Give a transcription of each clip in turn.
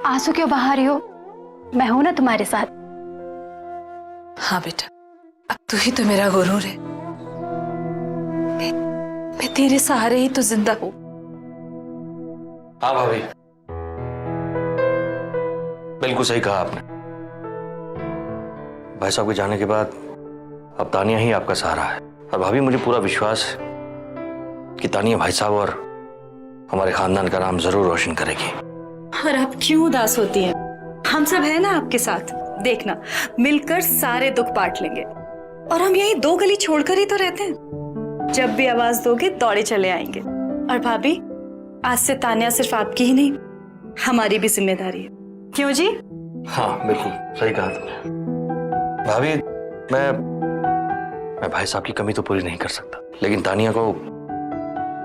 आंसू क्यों बहा रही हो? मैं हूं ना तुम्हारे साथ। हाँ बेटा, अब तू ही तो मेरा गुरूर है। मैं तेरे सहारे ही तो जिंदा हूं। हाँ भाभी, बिल्कुल सही कहा आपने। भाई साहब के जाने के बाद अब तानिया ही आपका सहारा है। और भाभी, मुझे पूरा विश्वास है कि तानिया भाई साहब और हमारे खानदान का नाम जरूर रोशन करेगी। और आप क्यों उदास होती हैं? हम सब है ना आपके साथ। देखना, मिलकर सारे दुख बांट लेंगे। और हम यही 2 गली छोड़कर ही तो रहते हैं। जब भी आवाज दोगे दौड़े चले आएंगे। और भाभी, आज से तानिया सिर्फ आपकी ही नहीं, हमारी भी जिम्मेदारी है। क्यों जी? हाँ बिल्कुल सही कहा तुमने। भाभी, मैं भाई साहब की कमी तो पूरी नहीं कर सकता, लेकिन तानिया को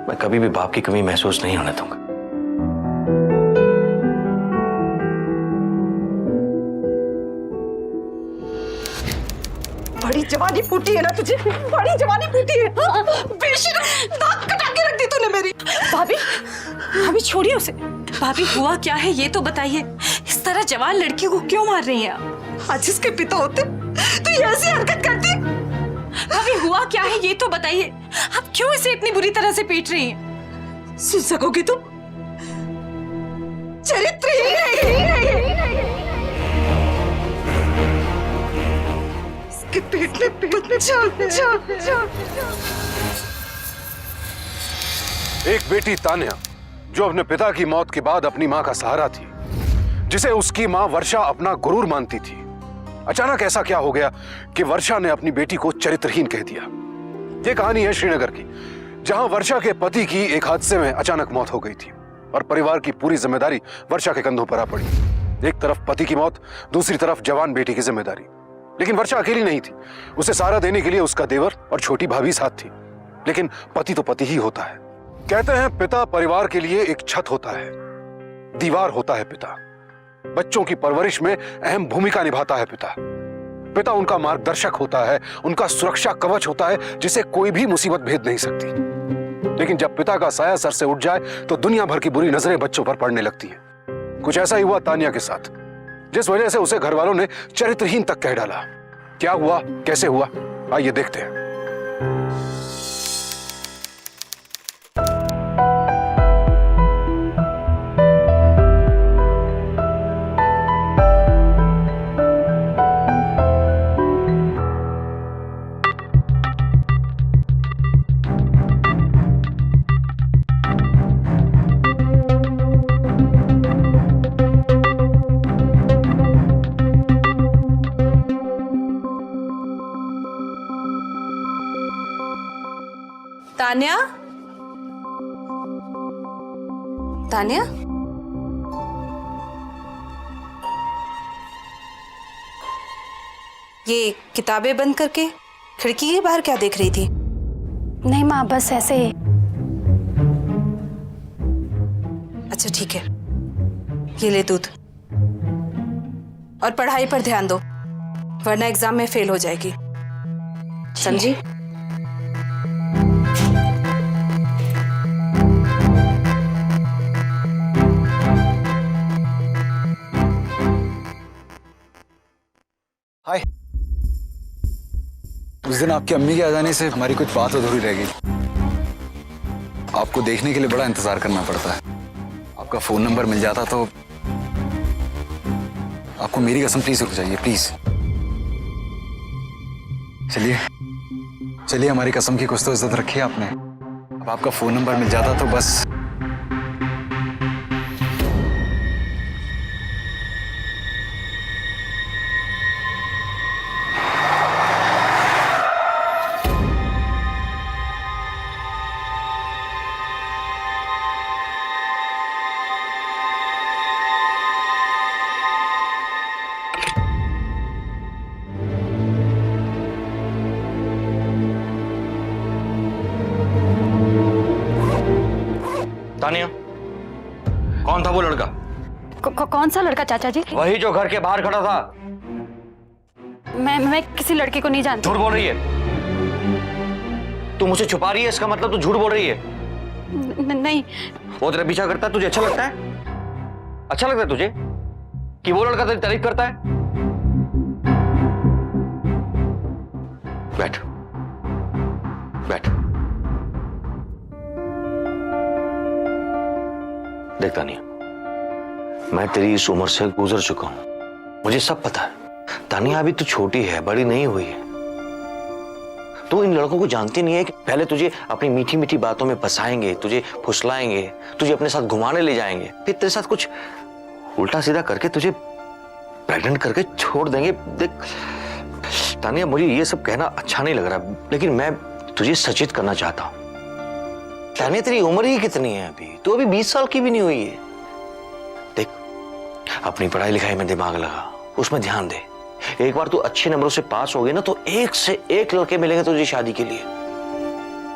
मैं कभी भी बाप की कमी महसूस नहीं होने दूंगा। बड़ी जवानी फूटी है ना तुझे, बड़ी जवानी फूटी है। बेशरम, नाक कटा के रख दी तूने मेरी। भाभी, भाभी छोड़िए उसे। भाभी, हुआ क्या है ये तो बताइए। इस तरह जवान लड़की को क्यों मार रही हैं आप? आज इसके पिता होते तो ये ऐसी हरकत करती। भाभी, हुआ क्या है ये तो बताइए। आप क्यों इसे इतनी बुरी तरह से पीट रही हैं? सुन सकोगी तुम? चरित्रहीन है। इसके पेट में जा। एक बेटी तान्या जो अपने पिता की मौत के बाद अपनी मां का सहारा थी, जिसे उसकी मां वर्षा अपना गुरूर मानती थी, अचानक ऐसा क्या हो गया कि वर्षा ने अपनी बेटी को चरित्रहीन कह दिया। ये कहानी है श्रीनगर की, जहां वर्षा के पति की एक हादसे में अचानक मौत हो गई थी और परिवार की पूरी जिम्मेदारी वर्षा के कंधों पर आ पड़ी। एक तरफ पति की मौत, दूसरी तरफ जवान बेटी की जिम्मेदारी। लेकिन वर्षा अकेली नहीं थी, उसे सहारा देने के लिए उसका देवर और छोटी भाभी साथ थी। लेकिन पति तो पति ही होता है। कहते हैं पिता परिवार के लिए एक छत होता है, दीवार होता है पिता। बच्चों की परवरिश में अहम भूमिका निभाता है पिता। पिता उनका मार्गदर्शक होता है, उनका सुरक्षा कवच होता है, जिसे कोई भी मुसीबत भेद नहीं सकती। लेकिन जब पिता का साया सर से उठ जाए तो दुनिया भर की बुरी नजरें बच्चों पर पड़ने लगती हैं। कुछ ऐसा ही हुआ तानिया के साथ, जिस वजह से उसे घर वालों ने चरित्रहीन तक कह डाला। क्या हुआ, कैसे हुआ, आइए देखते हैं। तान्या, तान्या, ये किताबें बंद करके खिड़की के बाहर क्या देख रही थी? नहीं माँ, बस ऐसे ही। अच्छा ठीक है, ये ले दूध। और पढ़ाई पर ध्यान दो, वरना एग्जाम में फेल हो जाएगी, समझी? हाय। उस दिन आपकी अम्मी के आ जाने से हमारी कुछ बात अधूरी रह गई। आपको देखने के लिए बड़ा इंतजार करना पड़ता है। आपका फोन नंबर मिल जाता तो आपको मेरी कसम, प्लीज रुक जाइए प्लीज। चलिए चलिए, हमारी कसम की कुछ तो इज्जत रखी है आपने। अब आपका फोन नंबर मिल जाता तो बस। तानिया, कौन था वो लड़का? कौन सा लड़का चाचा जी? वही जो घर के बाहर खड़ा था। मैं किसी लड़के को नहीं जानती। झूठ बोल रही है तू, मुझसे छुपा रही है, इसका मतलब तू झूठ बोल रही है। नहीं। वो तेरा पीछा करता है, तुझे अच्छा लगता है? अच्छा लगता है तुझे? कि वो लड़का तेरी तारीफ करता है? बैठ बैठ। देख तानिया, मैं तेरी इस उम्र से गुजर चुका हूं, मुझे सब पता है। तानिया अभी तो छोटी है, बड़ी नहीं हुई है। तू इन लड़कों को जानती नहीं है कि पहले तुझे अपनी मीठी मीठी बातों में फंसाएंगे, तुझे फुसलाएंगे, तुझे अपने साथ घुमाने ले जाएंगे, फिर तेरे साथ कुछ उल्टा सीधा करके तुझे प्रेग्नेंट करके छोड़ देंगे। देख तानिया, मुझे ये सब कहना अच्छा नहीं लग रहा, लेकिन मैं तुझे सचेत करना चाहता हूं। तानिया, तेरी उम्र ही कितनी है अभी? तू अभी 20 साल की भी नहीं हुई है। देख, अपनी पढ़ाई लिखाई में दिमाग लगा, उसमें ध्यान दे। एक बार तू अच्छे नंबरों से पास हो गई ना, तो एक से एक लड़के मिलेंगे तुझे शादी के लिए।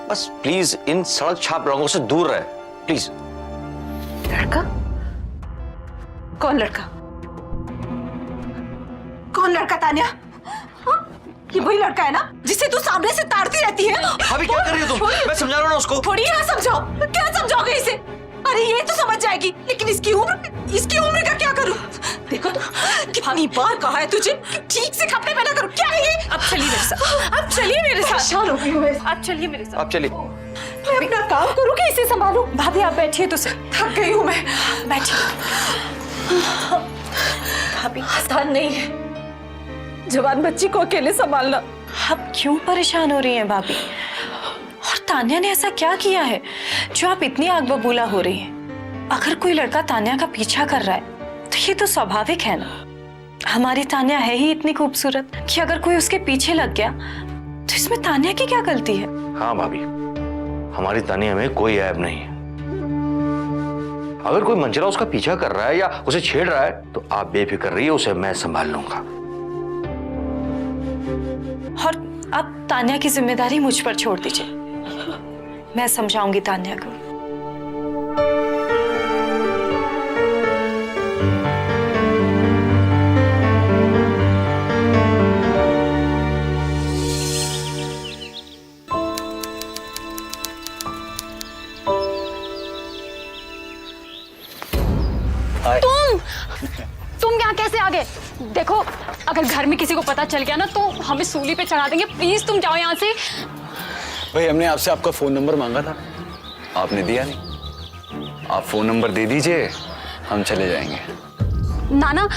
बस प्लीज इन सड़क छाप लोगों से दूर रहे, प्लीज। लड़का? कौन लड़का? कौन लड़का तान्या? हाँ? ये वही लड़का है ना जिसे तू सामने से ताड़ती रहती है? अभी क्या कर रही हो तुम? मैं समझा रहा हूं ना उसको। थोड़ी यहाँ समझाओ, क्या समझाओगे इसे? अरे ये तो समझ जाएगी, लेकिन इसकी उम्र का क्या करूं? देखो तो कितनी बार कहा है तुझे कि ठीक से कपड़े पहना करो। क्या है ये? अब चलिए मेरे साथ, अब चलिए मेरे साथ। परेशान हो गई हूं मैं। अब चलिए मेरे साथ। अब चलिए। मैं अपना काम करूं कि इसे संभालूं? भाभी आप बैठिए तो सही, थक गई हूं मैं। बैठिए। भाभी आसान नहीं है जवान बच्ची को अकेले संभालना। आप क्यों परेशान हो रही हैं भाभी? और तान्या ने ऐसा क्या किया है जो आप इतनी आग बबूला हो रही हैं? अगर कोई लड़का तान्या का पीछा कर रहा है तो ये तो स्वाभाविक है ना। हमारी तान्या है ही इतनी खूबसूरत कि अगर कोई उसके पीछे लग गया तो इसमें तान्या की क्या गलती है? हाँ भाभी, हमारी तानिया में कोई ऐब नहीं है। अगर कोई मंचला उसका पीछा कर रहा है या उसे छेड़ रहा है तो आप बेफिक्र रहिए, उसे मैं संभाल लूंगा। और अब तान्या की जिम्मेदारी मुझ पर छोड़ दीजिए, मैं समझाऊंगी तान्या को। तुम यहाँ कैसे आ गए? देखो, अगर घर में किसी को पता चल गया ना तो हमें सूली पे चढ़ा देंगे। प्लीज तुम जाओ यहाँ से। भाई, हमने आपसे आपका फोन नंबर मांगा था, आपने दिया नहीं। आप फोन नंबर दे दीजिए, हम चले जाएंगे। नाना,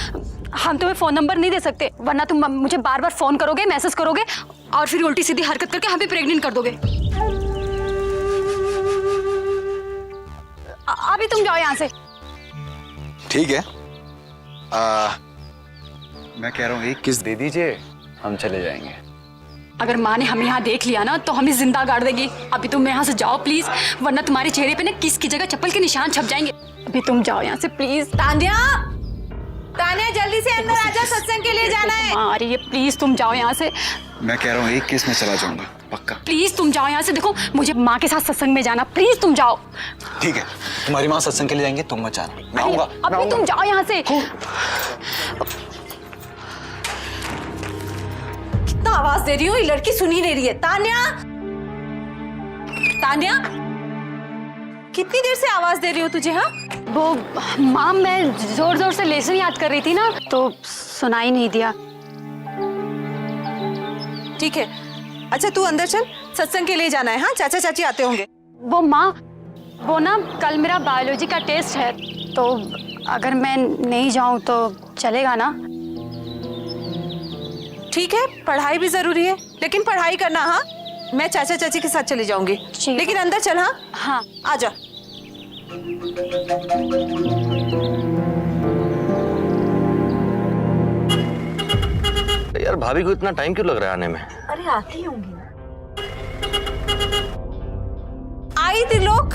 हम तुम्हें फोन नंबर नहीं दे सकते, वरना तुम मुझे बार बार फोन करोगे, मैसेज करोगे और फिर उल्टी सीधी हरकत करके हमें प्रेग्नेंट कर दोगे। अभी तुम जाओ यहाँ से। ठीक है, मैं कह रहा हूँ 1 किस दे दीजिए, हम चले जाएंगे। अगर माँ ने हमें यहाँ देख लिया ना तो हमें जिंदा गाड़ देगी। अभी तुम यहाँ से जाओ प्लीज, वरना तुम्हारे चेहरे पे ना किस की जगह चप्पल के निशान छप जाएंगे। अभी तुम जाओ यहाँ से प्लीज। तान्या, तान्या जल्दी से अंदर आजा, सत्संग के लिए जाना है। माँ आ रही है, प्लीज तुम जाओ यहाँ से। मैं कह रहा हूँ 1 किस में चला जाऊंगा, पक्का। प्लीज तुम जाओ यहाँ से। देखो, मुझे माँ के साथ सत्संग में जाना, प्लीज तुम जाओ। ठीक है, तुम्हारी माँ सत्संग के लिए जाएंगे, तुम मत जाना, मैं आऊंगा। अभी तुम जाओ यहाँ से। कितना आवाज दे रही हो, ये लड़की सुन ही नहीं रही है। तान्या, तान्या, कितनी देर से आवाज दे रही हो तुझे? हाँ, वो माँ, मैं जोर जोर से लेसन याद कर रही थी ना तो सुनाई नहीं दिया। ठीक है, अच्छा तू अंदर चल, सत्संग के लिए जाना है। हाँ, चाचा चाची आते होंगे। वो माँ, वो ना कल मेरा बायोलॉजी का टेस्ट है, तो अगर मैं नहीं जाऊँ तो चलेगा ना? ठीक है, पढ़ाई भी जरूरी है, लेकिन पढ़ाई करना। हाँ, मैं चाचा चाची के साथ चली जाऊंगी, लेकिन अंदर चल। हाँ हाँ, आजा। यार, भाभी को इतना टाइम क्यों लग रहा है आने में? अरे आती होंगी ना। आई त्रिलोक।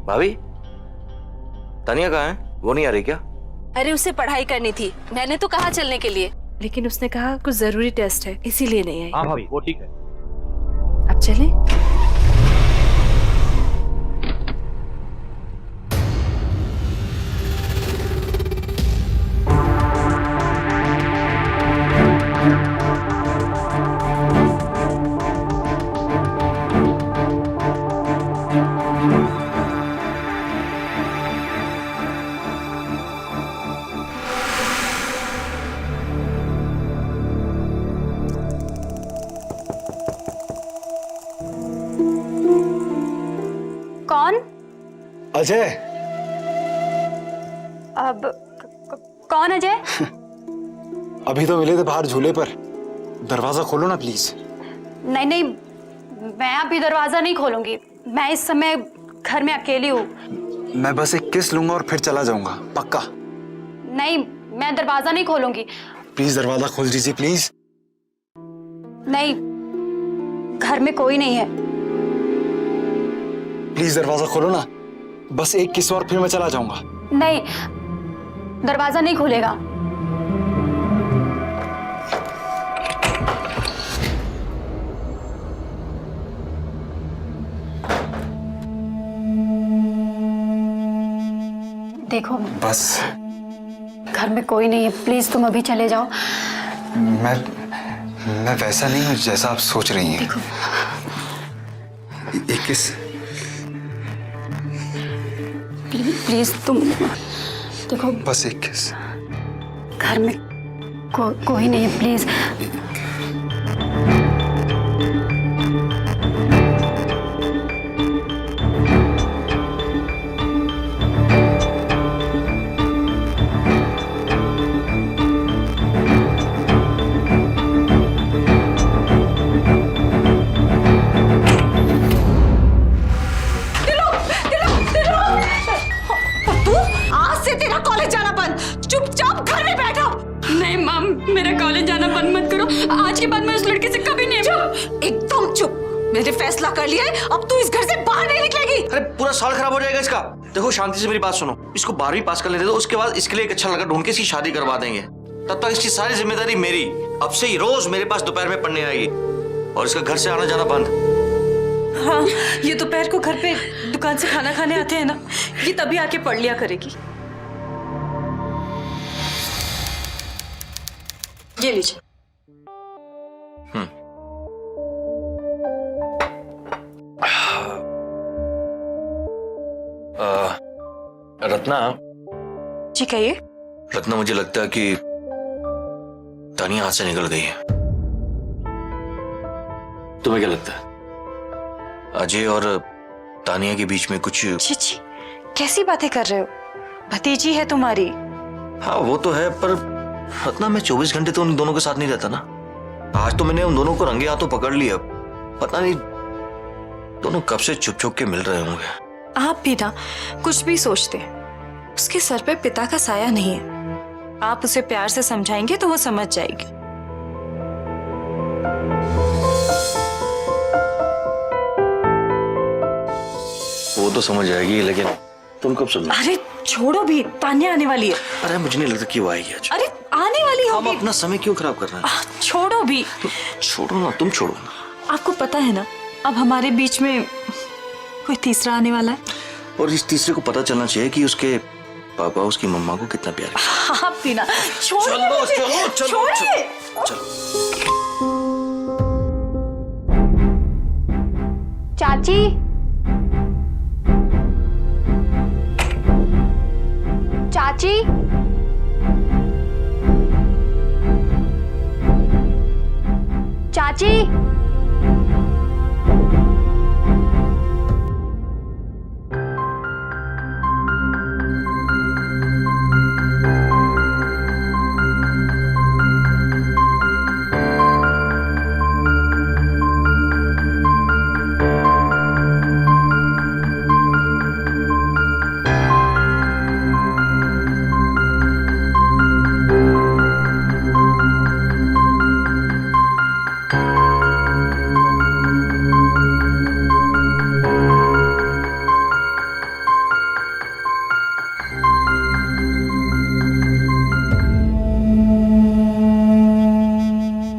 भाभी, तानिया कहाँ है? वो नहीं आ रही क्या? अरे उसे पढ़ाई करनी थी, मैंने तो कहा चलने के लिए, लेकिन उसने कहा कुछ जरूरी टेस्ट है, इसीलिए नहीं आई। हाँ भाभी, वो ठीक है। अब चलें? कौन? अजय। अब कौन अजय? अभी तो मिले थे बाहर झूले पर। दरवाजा खोलो ना प्लीज। नहीं नहीं, मैं अभी दरवाजा नहीं खोलूंगी। मैं इस समय घर में अकेली हूँ। मैं बस एक किस लूंगा और फिर चला जाऊंगा, पक्का? नहीं, मैं दरवाजा नहीं खोलूंगी। प्लीज दरवाजा खोल दीजिए प्लीज। नहीं, घर में कोई नहीं है। प्लीज दरवाजा खोलो ना, बस एक किस और फिर मैं चला जाऊंगा। नहीं, दरवाजा नहीं खुलेगा। देखो, बस घर में कोई नहीं है, प्लीज तुम अभी चले जाओ। मैं वैसा नहीं हूँ जैसा आप सोच रही हैं। एक किस। प्लीज तुम देखो, बस एक किस। घर में कोई नहीं है, प्लीज। तू आज से तेरा कॉलेज जाना बंद, चुपचाप घर में बैठो। नहीं मम, मेरा कॉलेज जाना बंद मत करो। आज के बाद मैं उस लड़के से कभी नहीं। चुप, एकदम चुप। मैंने फैसला कर लिया है, अब तू इस घर से बाहर नहीं निकलेगी। अरे पूरा साल खराब हो जाएगा इसका। देखो शांति से मेरी बात सुनो, इसको 12वीं पास कर लेने दो, उसके बाद इसके लिए एक अच्छा लड़का ढूंढ के इसकी शादी करवा देंगे। तब तक इसकी सारी जिम्मेदारी मेरी। अब से ही रोज मेरे पास दोपहर में पढ़ने आएगी और इसका घर से आना जाना बंद। हाँ, ये दोपहर को घर पे दुकान से खाना खाने आते हैं ना, ये तभी आके पढ़ लिया करेगी। ये लीजिए। रत्ना। जी कहिए। रत्ना, मुझे लगता है कि तानिया हाथ से निकल गई है। तुम्हें क्या लगता है? अजय और तानिया के बीच में कुछ? छी छी, कैसी बातें कर रहे हो? भतीजी है तुम्हारी। हाँ वो तो है, पर रत्ना मैं 24 घंटे तो उन दोनों के साथ नहीं रहता ना। आज तो मैंने उन दोनों को रंगे हाथों पकड़ लिया। पता नहीं दोनों कब से छुप छुप के मिल रहे होंगे। आप भी ना कुछ भी सोचते हैं। उसके सर पे पिता का साया नहीं है। आप उसे प्यार से समझाएंगे तो वो समझ जाएगी। वो तो समझ जाएगी, लेकिन तुम कब समझ? अरे छोड़ो भी, तान्या आने वाली है। अरे मुझे नहीं लगता कि वो आएगी आज। अरे आने वाली हम होगी। अपना समय क्यों खराब कर रहे हैं? छोड़ो भी। छोड़ो ना, तुम छोड़ो ना। आपको पता है ना, अब हमारे बीच में कोई तीसरा आने वाला है। और इस तीसरे को पता चलना चाहिए कि उसके पापा उसकी मम्मा को कितना प्यार है। आप भी ना, छोड़िए चलो मुझे। चलो चलो छोड़िए। चलो। चाची, चाची, चाची।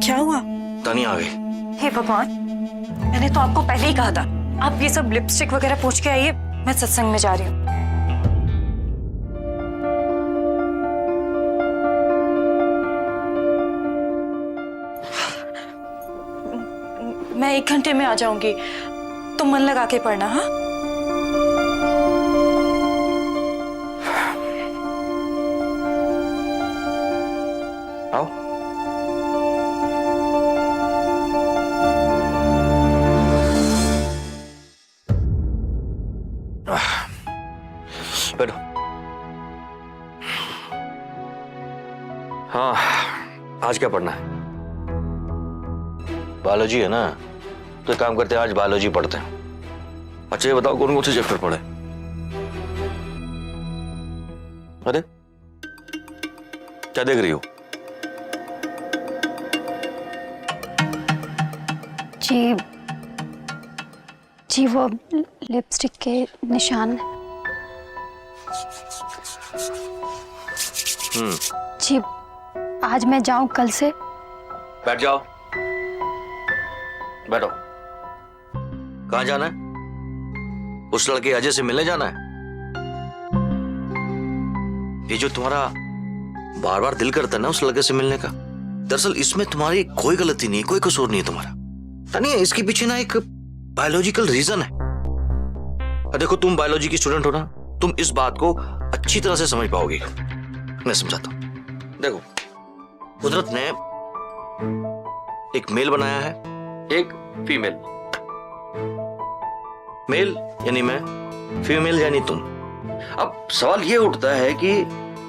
क्या हुआ? तानिया आ गई। हे भगवान, मैंने तो आपको पहले ही कहा था आप ये सब लिपस्टिक वगैरह पूछ के आइए, मैं सत्संग में जा रही हूँ। मैं 1 घंटे में आ जाऊंगी, तुम मन लगा के पढ़ना। हाँ, आओ। बैठो। हाँ, आज क्या पढ़ना है? बायोलॉजी है ना, तो एक काम करते हैं, आज बायोलॉजी पढ़ते हैं। अच्छा ये बताओ, कौन कौन से चैप्टर पढ़े? अरे क्या देख रही हो? जी जी, वो लिपस्टिक के निशान। जी, आज मैं जाऊं कल से? बैठ जाओ, बैठो। कहाँ जाना है? उस लड़के अजय से मिलने जाना है? ये जो तुम्हारा बार बार दिल करता है ना उस लड़के से मिलने का, दरअसल इसमें तुम्हारी कोई गलती नहीं है, कोई कसूर नहीं है तुम्हारा। तानिया, इसके पीछे ना एक बायोलॉजिकल रीजन है। देखो, तुम बायोलॉजी की स्टूडेंट हो ना, तुम इस बात को अच्छी तरह से समझ पाओगे। मैं समझाता हूं। देखो, कुदरत ने एक मेल बनाया है, एक फीमेल। मेल यानी मैं, फीमेल यानी तुम। अब सवाल ये उठता है कि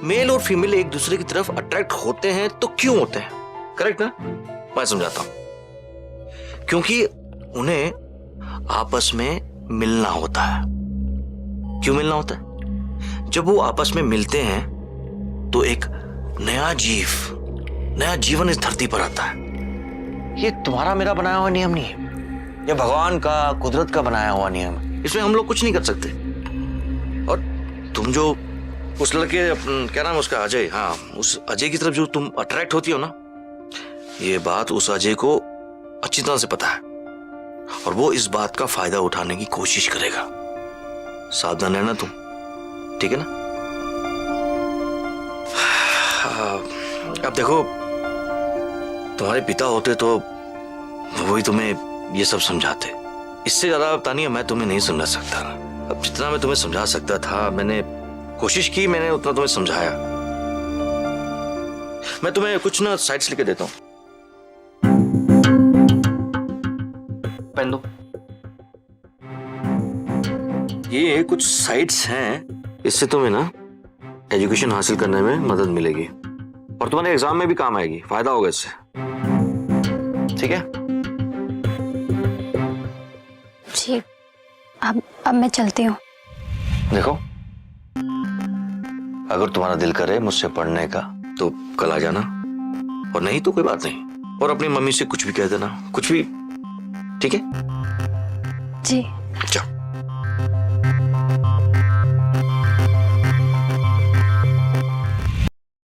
मेल और फीमेल एक दूसरे की तरफ अट्रैक्ट होते हैं तो क्यों होते हैं? करेक्ट ना? मैं समझाता हूं। क्योंकि उन्हें आपस में मिलना होता है। क्यों मिलना होता है? जब वो आपस में मिलते हैं तो एक नया जीवन इस धरती पर आता है। ये तुम्हारा मेरा बनाया हुआ नियम नहीं है, ये भगवान का, कुदरत का बनाया हुआ नियम है। इसमें हम लोग कुछ नहीं कर सकते। और तुम जो उस लड़के, क्या नाम है उसका, अजय, हाँ, उस अजय की तरफ जो तुम अट्रैक्ट होती हो ना, ये बात उस अजय को अच्छी तरह से पता है और वो इस बात का फायदा उठाने की कोशिश करेगा। सावधान रहना तुम, ठीक है ना? अब देखो, तुम्हारे पिता होते तो वही तुम्हें ये सब समझाते। इससे ज्यादा तानिया मैं तुम्हें नहीं समझा सकता। अब जितना मैं तुम्हें समझा सकता था मैंने कोशिश की, मैंने उतना तुम्हें समझाया। मैं तुम्हें कुछ ना साइट्स लिख के देता हूं, पेन दो। ये कुछ साइट्स हैं, इससे तुम्हें ना एजुकेशन हासिल करने में मदद मिलेगी और तुम्हारे एग्जाम में भी काम आएगी, फायदा होगा इससे, ठीक है? जी, अब मैं चलती हूँ। देखो, अगर तुम्हारा दिल करे मुझसे पढ़ने का तो कल आ जाना, और नहीं तो कोई बात नहीं। और अपनी मम्मी से कुछ भी कह देना, कुछ भी, ठीक है? जी। जाओ।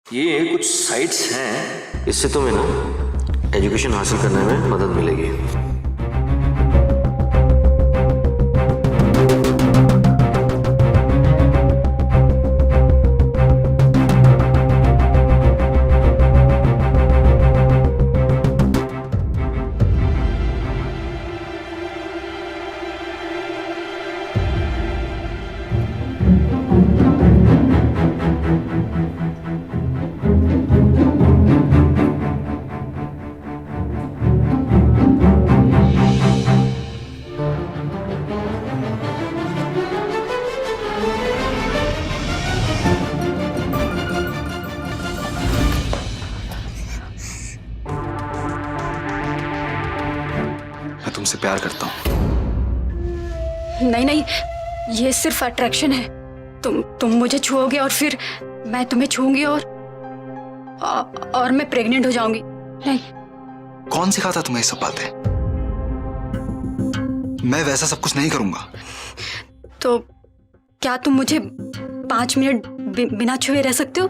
ये कुछ साइट्स हैं, इससे तुम्हें ना एजुकेशन हासिल करने में मदद मिलेगी। मैं तुमसे प्यार करता हूँ। नहीं नहीं, ये सिर्फ अट्रैक्शन है। तुम मुझे छुओगे और फिर मैं तुम्हें छूंगी और मैं प्रेग्नेंट हो जाऊंगी। नहीं। कौन सिखाता तुम्हें ये सब बातें? मैं वैसा सब कुछ नहीं करूंगा। तो क्या तुम मुझे 5 मिनट बिना छुए रह सकते हो?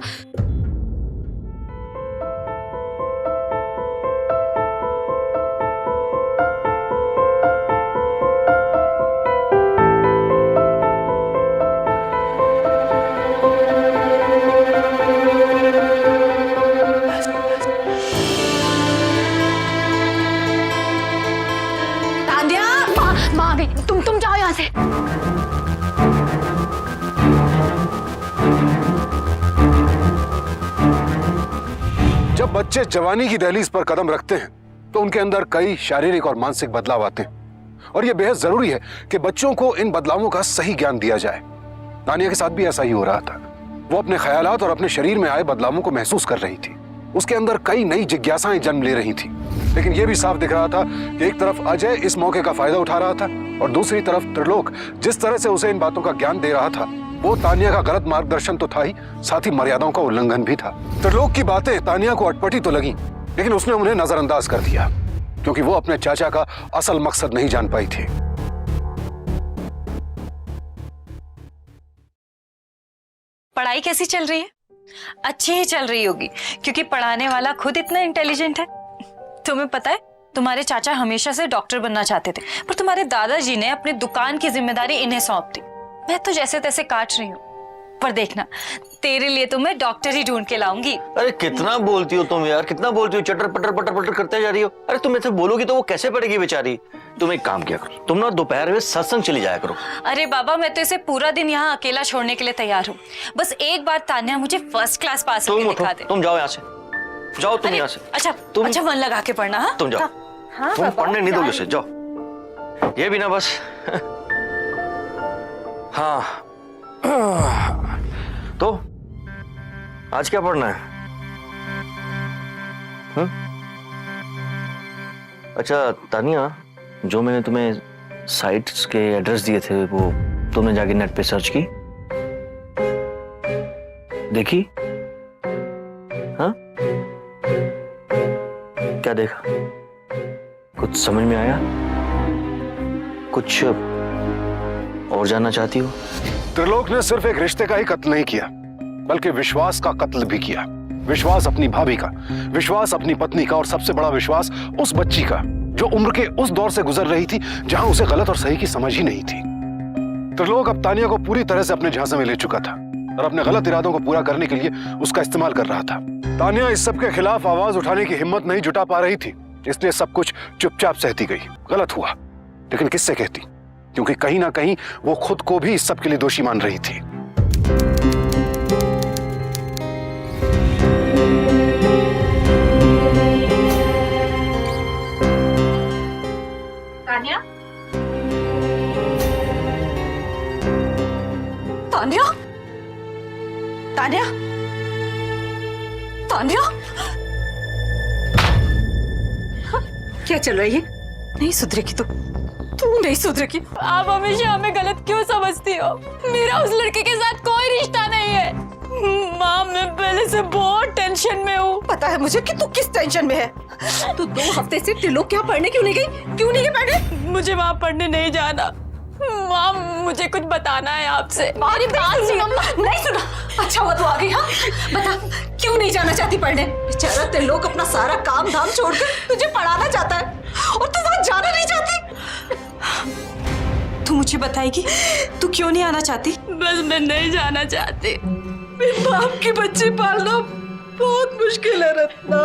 माँ आ गई। तुम जाओ यहाँ से। जब बच्चे जवानी की दहलीज पर कदम रखते हैं तो उनके अंदर कई शारीरिक और मानसिक बदलाव आते हैं और ये बेहद जरूरी है कि बच्चों को इन बदलावों का सही ज्ञान दिया जाए। तानिया के साथ भी ऐसा ही हो रहा था। वो अपने ख्यालात और अपने शरीर में आए बदलावों को महसूस कर रही थी। उसके अंदर कई नई जिज्ञासाएं जन्म ले रही थी। लेकिन यह भी साफ दिख रहा था कि एक तरफ अजय इस मौके का फायदा उठा रहा था और दूसरी तरफ त्रिलोक जिस तरह से उसे इन बातों का ज्ञान दे रहा था वो तानिया का गलत मार्गदर्शन तो था ही, साथ ही मर्यादाओं का उल्लंघन भी था। त्रिलोक की बातें तानिया को अटपटी तो लगी, लेकिन उसने उन्हें नजरअंदाज कर दिया क्योंकि वो अपने चाचा का असल मकसद नहीं जान पाई थी। पढ़ाई कैसी चल रही है? अच्छी ही चल रही होगी, क्योंकि पढ़ाने वाला खुद इतना इंटेलिजेंट है। तुम्हें पता है, तुम्हारे चाचा हमेशा से डॉक्टर बनना चाहते थे, पर तुम्हारे दादाजी ने अपनी दुकान की जिम्मेदारी इन्हें सौंप दी। मैं तो जैसे तैसे काट रही हूँ, पर देखना, तेरे लिए तो मैं डॉक्टर ही ढूंढ के लाऊंगी। अरे कितना बोलती हो तुम यार, कितना बोलती हो, चटर पटर पटर पटर करते जा रही हो। अरे तुम ऐसे बोलोगी तो वो कैसे पढ़ेगी बेचारी। तुम एक काम किया करो, तुम ना दोपहर में सत्संग चली जाया करो। अरे बाबा, मैं तो इसे पूरा दिन यहाँ अकेला छोड़ने के लिए तैयार हूँ। बस एक बार तान्या मुझे फर्स्ट क्लास पास करके दिखा दे। तुम जाओ यहाँ से, जाओ तुम यहाँ से। अच्छा मन लगा के पढ़ना। हाँ तुम जाओ। हाँ, तुम पढ़ने नहीं दोगे उसे, जाओ। ये भी ना बस। हाँ तो आज क्या पढ़ना है? अच्छा तानिया, जो मैंने तुम्हें साइट्स के एड्रेस दिए थे वो तुमने जाके नेट पे सर्च की, देखी? हाँ, क्या देखा? कुछ समझ में आया? कुछ और जानना चाहती हो? त्रिलोक ने सिर्फ एक रिश्ते का ही कत्ल नहीं किया, बल्कि विश्वास का कत्ल भी किया। विश्वास अपनी भाभी का, विश्वास अपनी पत्नी का और सबसे बड़ा विश्वास उस बच्ची का जो उम्र के उस दौर से गुजर रही थी जहां उसे गलत और सही की समझ ही नहीं थी। त्रिलोक अब तानिया को पूरी तरह से अपने झांसे में ले चुका था और अपने गलत इरादों को पूरा करने के लिए उसका इस्तेमाल कर रहा था। तानिया इस सब के खिलाफ आवाज उठाने की हिम्मत नहीं जुटा पा रही थी, इसलिए सब कुछ चुपचाप सहती गई। गलत हुआ, लेकिन किससे कहती, क्योंकि कहीं ना कहीं वो खुद को भी इस सब के लिए दोषी मान रही थी। तान्या, तान्या, तान्या, तान्या, क्या चल रही है? नहीं सुधरेगी तू नहीं सुधरेगी। आप हमेशा हमें गलत क्यों समझती हो? मेरा उस लड़के के साथ कोई रिश्ता नहीं है। माँ, मैं पहले से बहुत टेंशन में हूँ। पता है मुझे कि तू किस टेंशन में है। तू 2 हफ्ते से त्रिलोक क्या पढ़ने क्यों नहीं गई? क्यों नहीं गई पढ़ने? मुझे वहाँ पढ़ने नहीं जाना। माँ, मुझे कुछ बताना है आपसे। मेरी बात सुनो। नहीं सुना। अच्छा हुआ तू आ गई। हाँ बता, क्यों नहीं जाना चाहती पढ़ने? बेचारा त्रिलोक अपना सारा काम धाम छोड़कर तुझे पढ़ाना चाहता है और तू वहाँ जाना नहीं चाहती। तू मुझे बताएगी तू क्यों नहीं आना चाहती? बस मैं नहीं जाना चाहती। मेरे बाप की बच्ची पालना बहुत मुश्किल है रत्ना।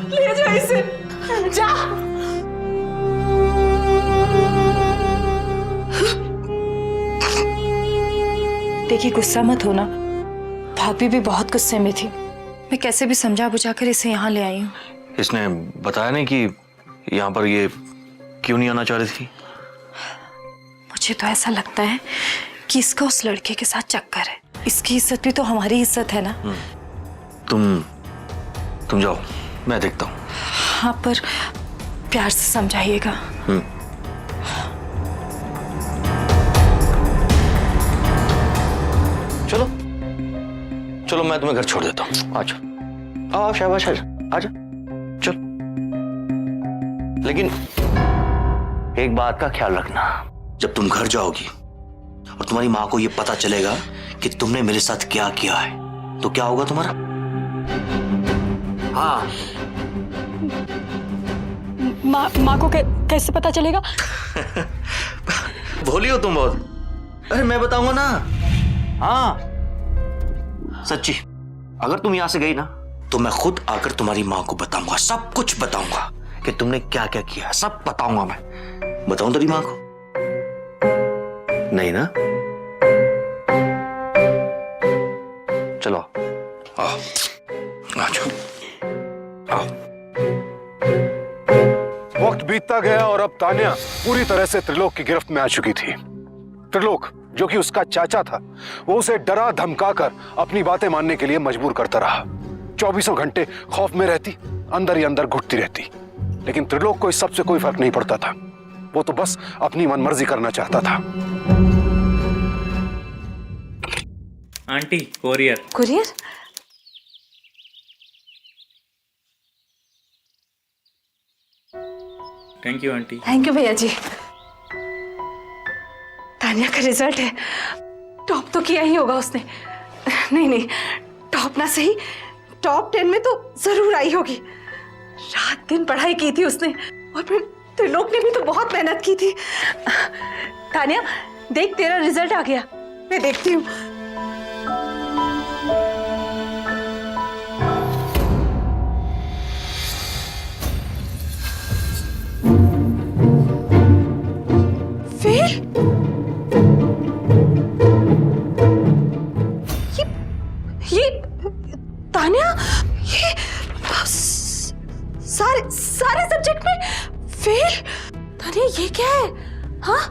ले जा इसे, जा। देखिए, गुस्सा मत होना, भाभी भी बहुत गुस्से में थी। मैं कैसे भी समझा बुझाकर इसे यहाँ ले आई हूँ। इसने बताया नहीं कि यहाँ पर ये क्यों नहीं आना चाह रही थी? मुझे तो ऐसा लगता है कि इसका उस लड़के के साथ चक्कर है। इसकी इज्जत भी तो हमारी इज्जत है ना। तुम जाओ, मैं देखता हूँ। हाँ, पर प्यार से समझाइएगा। चलो चलो, मैं तुम्हें घर छोड़ देता हूँ। आजा, आओ शाबाश, आजा, चल। लेकिन एक बात का ख्याल रखना, जब तुम घर जाओगी और तुम्हारी माँ को ये पता चलेगा कि तुमने मेरे साथ क्या किया है, तो क्या होगा तुम्हारा? हाँ, माँ को कैसे पता चलेगा? भोली हो तुम बहुत। अरे मैं बताऊंगा ना। हाँ सच्ची, अगर तुम यहां से गई ना तो मैं खुद आकर तुम्हारी माँ को बताऊंगा, सब कुछ बताऊंगा कि तुमने क्या क्या किया, सब बताऊंगा। मैं बताऊं तेरी माँ को? नहीं ना? चलो आओ, आ जाओ, आओ। वक्त बीतता गया और अब तान्या पूरी तरह से त्रिलोक की गिरफ्त में आ चुकी थी। त्रिलोक, जो कि उसका चाचा था, वो उसे डरा धमकाकर अपनी बातें मानने के लिए मजबूर करता रहा। 24 घंटे खौफ में रहती, अंदर ही अंदर घुटती रहती। लेकिन त्रिलोक को इस सब से कोई फर्क नहीं पड़ता था। वो तो बस अपनी मनमर्जी करना चाहता था। Aunty, courier. Courier? Thank you aunty. Thank you भैया जी। तान्या का रिजल्ट है, टॉप तो किया ही होगा उसने। नहीं, टॉप ना सही, टॉप 10 में तो जरूर आई होगी। रात दिन पढ़ाई की थी उसने, और फिर त्रिलोक ने भी तो बहुत मेहनत की थी। तान्या देख, तेरा रिजल्ट आ गया। मैं देखती हूँ। फेल? ये तान्या, ये सारे सब्जेक्ट में फेल? तान्या ये क्या है? हाँ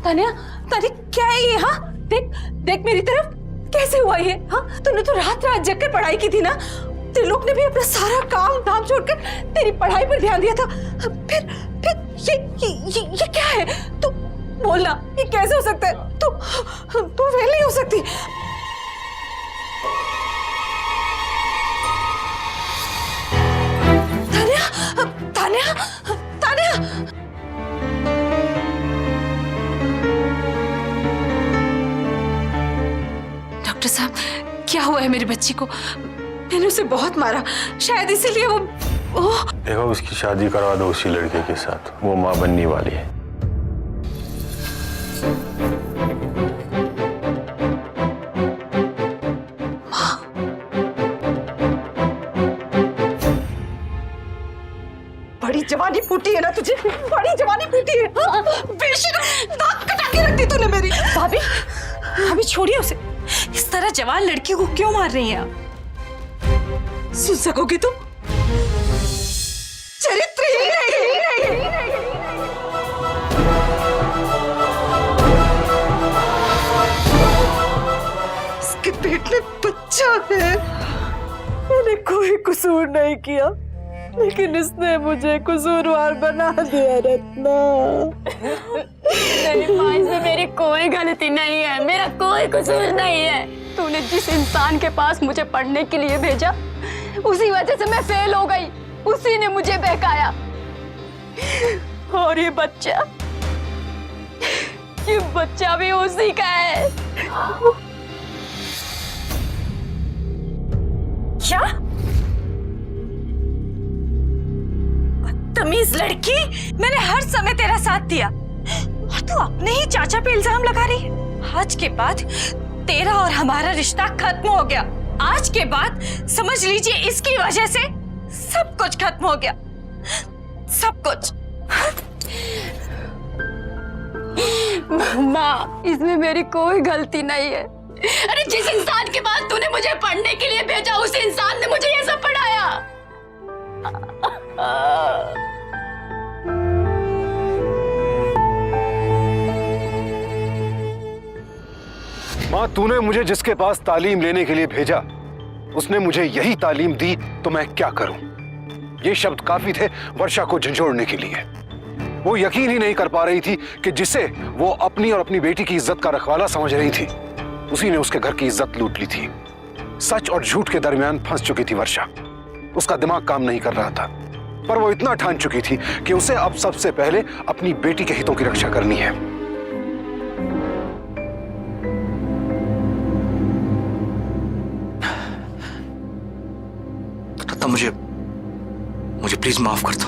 तान्या, क्या है ये? हाँ देख मेरी तरफ, कैसे हुआ ये? हाँ तूने तो रात जग कर पढ़ाई की थी ना। त्रिलोक ने भी अपना सारा काम धाम छोड़कर तेरी पढ़ाई पर ध्यान दिया था। फिर ये क्या है? तू बोलना, ये कैसे हो सकता है? तू फेल नहीं हो सकती। तान्या, डॉक्टर साहब, क्या हुआ है मेरी बच्ची को? मैंने उसे बहुत मारा, शायद इसीलिए वो देखो, उसकी शादी करवा दो उसी लड़के के साथ, वो माँ बनने वाली है। बड़ी जवानी फूटी है ना तुझे, बड़ी जवानी फूटी है। बेशरम, दांत कटा के रख दी तूने मेरी। भाभी, अभी छोड़िए उसे। इस तरह जवान लड़की को क्यों मार रही हैं आप? सुन सकोगी तुम? चरित्र ही नहीं। इसके पेट में बच्चा है। मैंने कोई कसूर नहीं किया, लेकिन इसने मुझे कसूरवार बना दिया रत्ना। नहीं माँ, इसमें मेरी कोई गलती नहीं है, मेरा कोई कसूर नहीं है। तूने जिस इंसान के पास मुझे पढ़ने के लिए भेजा, उसी वजह से मैं फेल हो गई। उसी ने मुझे बहकाया। और ये बच्चा भी उसी का है। क्या? बदतमीज लड़की, मैंने हर समय तेरा साथ दिया और तू अपने ही चाचा पे इल्जाम लगा रही है। आज के बाद तेरा और हमारा रिश्ता खत्म हो गया। आज के बाद समझ लीजिए, इसकी वजह से सब कुछ खत्म हो गया, सब कुछ। माँ, इसमें मेरी कोई गलती नहीं है। अरे जिस इंसान के पास तूने मुझे पढ़ने के लिए भेजा, उस इंसान ने मुझे ये सब पढ़ाया। माँ, तूने मुझे जिसके पास तालीम लेने के लिए भेजा, उसने मुझे यही तालीम दी, तो मैं क्या करूं? ये शब्द काफी थे वर्षा को झंझोड़ने के लिए। वो यकीन ही नहीं कर पा रही थी कि जिसे वो अपनी और अपनी बेटी की इज्जत का रखवाला समझ रही थी, उसी ने उसके घर की इज्जत लूट ली थी। सच और झूठ के दरमियान फंस चुकी थी वर्षा। उसका दिमाग काम नहीं कर रहा था, पर वो इतना ठान चुकी थी कि उसे अब सबसे पहले अपनी बेटी के हितों की रक्षा करनी है। तो मुझे प्लीज माफ कर दो।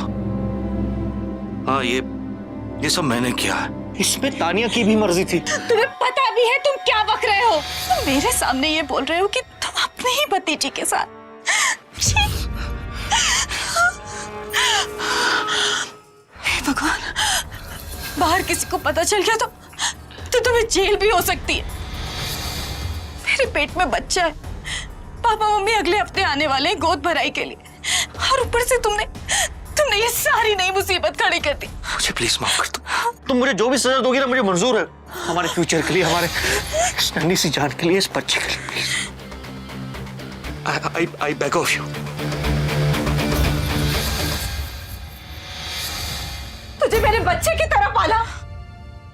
हाँ, ये सब मैंने किया है। इसमें तानिया की भी मर्जी थी। तुम्हें पता भी है तुम क्या बक रहे हो? तुम मेरे सामने ये बोल रहे हो कि तुम अपने ही भतीजी के साथ। हे भगवान, बाहर किसी को पता चल गया तो तुम्हें जेल भी हो सकती है। मेरे पेट में बच्चा है, पापा मम्मी अगले हफ्ते आने वाले हैं गोद भराई के लिए, और ऊपर से तुमने ये सारी नई मुसीबत खड़ी कर दी। मुझे प्लीज माफ कर दो। तुम मुझे जो भी सजा दोगी ना मुझे मंजूर है, हमारे फ्यूचर के लिए, हमारे इस नन्ही सी जान के लिए, इस बच्चे के लिए। Please I beg of you. तुझे मेरे बच्चे की तरह पाला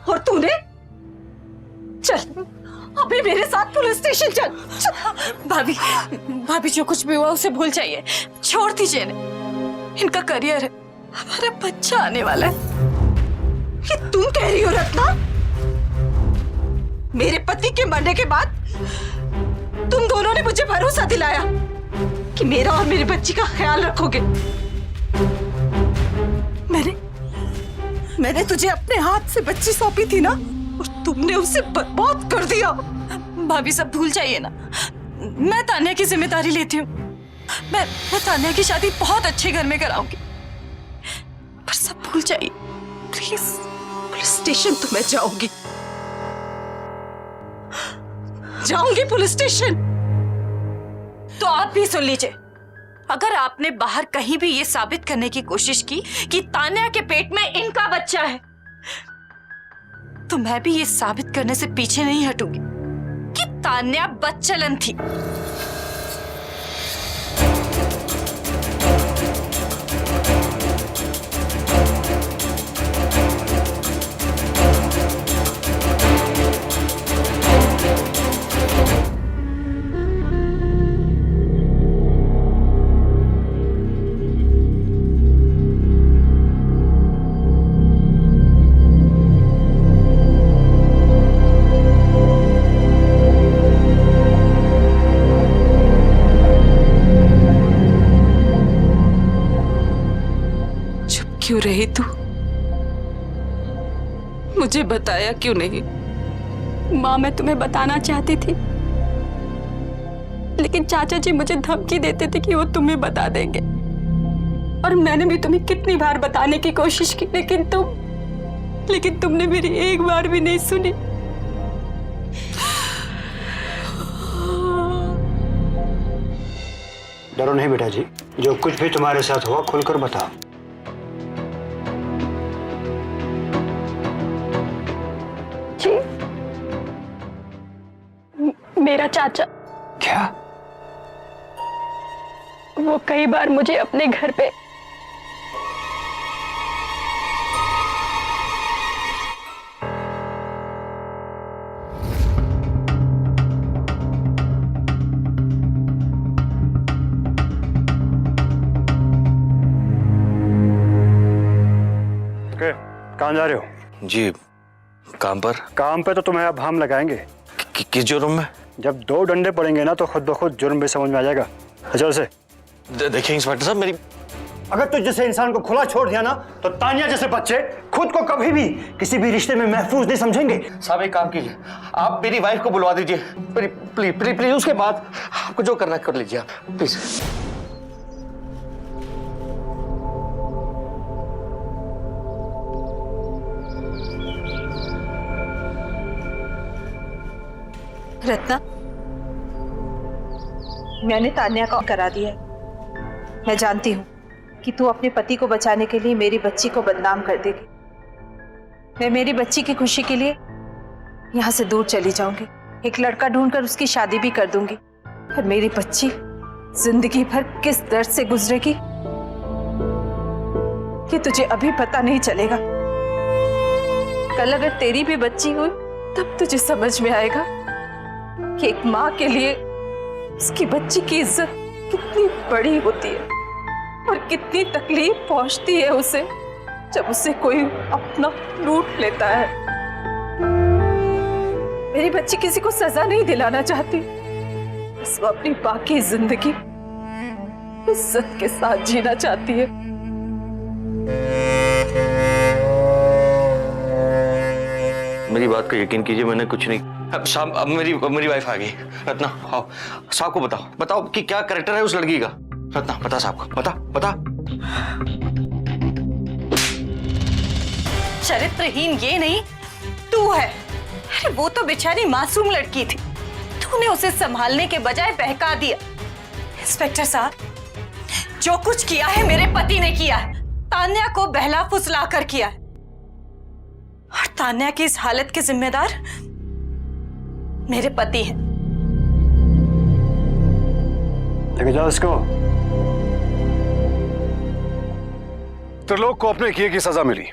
और तूने, चल अभी मेरे साथ पुलिस स्टेशन चल। भाभी, भाभी जो कुछ भी हुआ उसे भूल जाइए, छोड़ दीजिए इन्हें। इनका करियर है, हमारा बच्चा आने वाला है। ये तुम कह रही हो रत्ना? मेरे पति के मरने के बाद तुम दोनों ने मुझे भरोसा दिलाया कि मेरा और मेरी बच्ची का ख्याल रखोगे। मैंने तुझे अपने हाथ से बच्ची सौंपी थी ना, और तुमने उसे बर्बाद कर दिया। भाभी सब भूल जाइए ना, मैं तान्या की जिम्मेदारी लेती हूँ। मैं तान्या की शादी बहुत अच्छे घर में कराऊंगी, पर सब भूल जाइए प्लीज। पुलिस स्टेशन तो मैं जाऊंगी पुलिस स्टेशन। तो आप भी सुन लीजिए, अगर आपने बाहर कहीं भी ये साबित करने की कोशिश की कि तान्या के पेट में इनका बच्चा है, तो मैं भी ये साबित करने से पीछे नहीं हटूंगी कि तान्या बच्चलन थी। क्यों रही तू? मुझे बताया क्यों नहीं? माँ, मैं तुम्हें बताना चाहती थी, लेकिन चाचा जी मुझे धमकी देते थे कि वो तुम्हें बता देंगे। और मैंने भी तुम्हें कितनी बार बताने की कोशिश की, लेकिन तुमने मेरी एक बार भी नहीं सुनी। डरो नहीं बेटा जी, जो कुछ भी तुम्हारे साथ हुआ खुलकर बताओ। मेरा चाचा, क्या? वो कई बार मुझे अपने घर पे कहाँ जा रहे हो? जी काम पर। काम पे तो तुम्हें अब हम लगाएंगे। किस जुर्म में? जब 2 डंडे पड़ेंगे ना तो खुद ब खुद जुर्म भी समझ में आ जाएगा। चल से। देखिए इंस्पेक्टर साहब, मेरी अगर तुझ जैसे इंसान को खुला छोड़ दिया ना तो तान्या जैसे बच्चे खुद को कभी भी किसी भी रिश्ते में महफूज नहीं समझेंगे। साहब एक काम कीजिए, आप मेरी वाइफ को बुलवा दीजिए, प्लीज प्लीज प्लीज। उसके बाद आपको जो करना कर लीजिए आप, प्लीज। रत्ना, मैंने तान्या का करा दिया है। मैं जानती हूँ कि तू अपने पति को बचाने के लिए मेरी बच्ची को बदनाम कर देगी। मैं मेरी बच्ची की खुशी के लिए यहाँ से दूर चली जाऊंगी, एक लड़का ढूंढकर उसकी शादी भी कर दूंगी। पर मेरी बच्ची जिंदगी भर किस दर्द से गुजरेगी कि तुझे अभी पता नहीं चलेगा। कल अगर तेरी भी बच्ची हुई तब तुझे समझ में आएगा कि एक माँ के लिए उसकी बच्ची की इज्जत कितनी बड़ी होती है और कितनी तकलीफ पहुंचती है उसे जब उसे कोई अपना लूट लेता है। मेरी बच्ची किसी को सजा नहीं दिलाना चाहती, बस वो अपनी बाकी जिंदगी इज्जत के साथ जीना चाहती है। मेरी बात का यकीन कीजिए, मैंने कुछ नहीं। अब मेरी वाइफ आ गई। रत्ना आओ, साहब को बताओ कि क्या कैरेक्टर है उस लड़की का। रत्ना बता साहब को, बता। चरित्रहीन ये नहीं तू है। अरे वो तो बेचारी मासूम लड़की थी, तूने उसे संभालने के बजाय बहका दिया। इंस्पेक्टर साहब, जो कुछ किया है मेरे पति ने किया है, तान्या को बहला फुसला कर किया है। और तान्या की इस हालत के जिम्मेदार मेरे पति हैं। लेके जाओ इसको। त्रिलोक को अपने किए की सजा मिली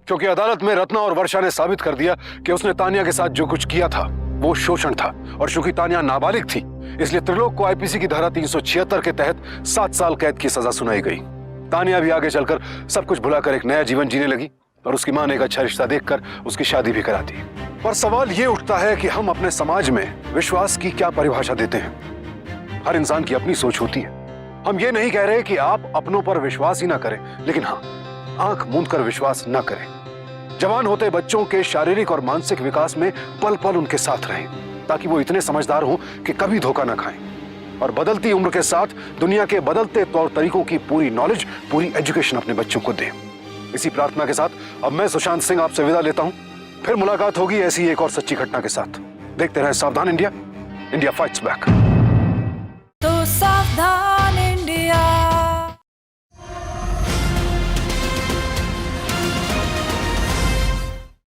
क्योंकि अदालत में रत्ना और वर्षा ने साबित कर दिया कि उसने तान्या के साथ जो कुछ किया था वो शोषण था, और चूंकि तान्या नाबालिग थी इसलिए त्रिलोक को आईपीसी की धारा 376 के तहत 7 साल कैद की सजा सुनाई गई। तान्या भी आगे चलकर सब कुछ भुलाकर एक नया जीवन जीने लगी और उसकी मां ने एक अच्छा रिश्ता देखकर उसकी शादी भी करा दी। पर सवाल ये उठता है कि हम अपने समाज में विश्वास की क्या परिभाषा देते हैं। हर इंसान की अपनी सोच होती है। हम ये नहीं कह रहे कि आप अपनों पर विश्वास ही ना करें, लेकिन हाँ, आंख मूंद कर विश्वास न करें। जवान होते बच्चों के शारीरिक और मानसिक विकास में पल पल उनके साथ रहें ताकि वो इतने समझदार हों कि कभी धोखा न खाएं। और बदलती उम्र के साथ दुनिया के बदलते तौर तरीकों की पूरी नॉलेज, पूरी एजुकेशन अपने बच्चों को दें। इसी प्रार्थना के साथ अब मैं सुशांत सिंह आपसे विदा लेता हूं। फिर मुलाकात होगी ऐसी एक और सच्ची घटना के साथ। देखते रहें सावधान इंडिया, इंडिया फाइट्स बैक। तो सावधान